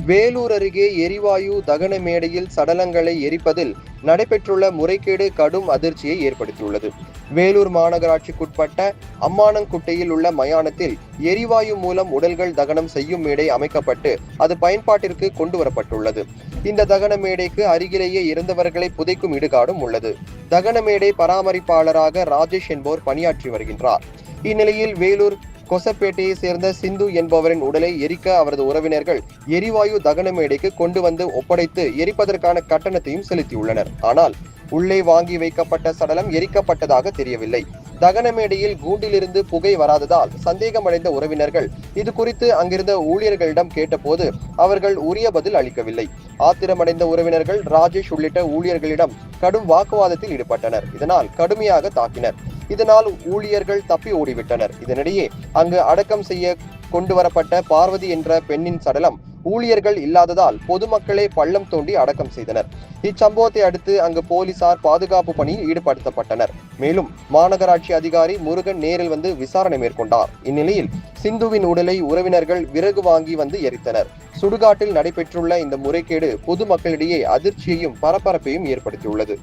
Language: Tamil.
வேலூர் அருகே எரிவாயு தகன மேடையில் சடலங்களை எரிப்பதில் நடைபெற்றுள்ள முறைகேடு கடும் அதிர்ச்சியை ஏற்படுத்தியுள்ளது. வேலூர் மாநகராட்சிக்குட்பட்ட அம்மானங்குட்டையில் உள்ள மயானத்தில் எரிவாயு மூலம் உடல்கள் தகனம் செய்யும் மேடை அமைக்கப்பட்டு அது பயன்பாட்டிற்கு கொண்டு வரப்பட்டுள்ளது. இந்த தகன மேடைக்கு அருகிலேயே இறந்தவர்களை புதைக்கும் இடுகாடும் உள்ளது. தகன மேடை பராமரிப்பாளராக ராஜேஷ் என்பவர் பணியாற்றி வருகின்றார். இந்நிலையில் வேலூர் கொசப்பேட்டையை சேர்ந்த சிந்து என்பவரின் உடலை எரிக்க அவரது உறவினர்கள் எரிவாயு தகன மேடைக்கு கொண்டு வந்து ஒப்படைத்து எரிப்பதற்கான கட்டணத்தையும் செலுத்தியுள்ளனர். ஆனால் உள்ளே வாங்கி வைக்கப்பட்ட சடலம் எரிக்கப்பட்டதாக தெரியவில்லை. தகன மேடையில் கூண்டிலிருந்து புகை வராததால் சந்தேகமடைந்த உறவினர்கள் இது குறித்து அங்கிருந்த ஊழியர்களிடம் கேட்டபோது அவர்கள் உரிய பதில் அளிக்கவில்லை. ஆத்திரமடைந்த உறவினர்கள் ராஜேஷ் உள்ளிட்ட ஊழியர்களிடம் கடும் வாக்குவாதத்தில் ஈடுபட்டனர். இதனால் கடுமையாக தாக்கினர். இதனால் ஊழியர்கள் தப்பி ஓடிவிட்டனர். இதனிடையே அங்கு அடக்கம் செய்ய கொண்டு வரப்பட்ட பார்வதி என்ற பெண்ணின் சடலம் ஊழியர்கள் இல்லாததால் பொதுமக்களே பள்ளம் தோண்டி அடக்கம் செய்தனர். இச்சம்பவத்தை அடுத்து அங்கு போலீசார் பாதுகாப்பு பணியில் ஈடுபடுத்தப்பட்டனர். மேலும் மாநகராட்சி அதிகாரி முருகன் நேரில் வந்து விசாரணை மேற்கொண்டார். இந்நிலையில் சிந்துவின் உடலை உறவினர்கள் விறகு வாங்கி வந்து எரித்தனர். சுடுகாட்டில் நடைபெற்றுள்ள இந்த முறைகேடு பொதுமக்களிடையே அதிர்ச்சியையும் பரபரப்பையும் ஏற்படுத்தியுள்ளது.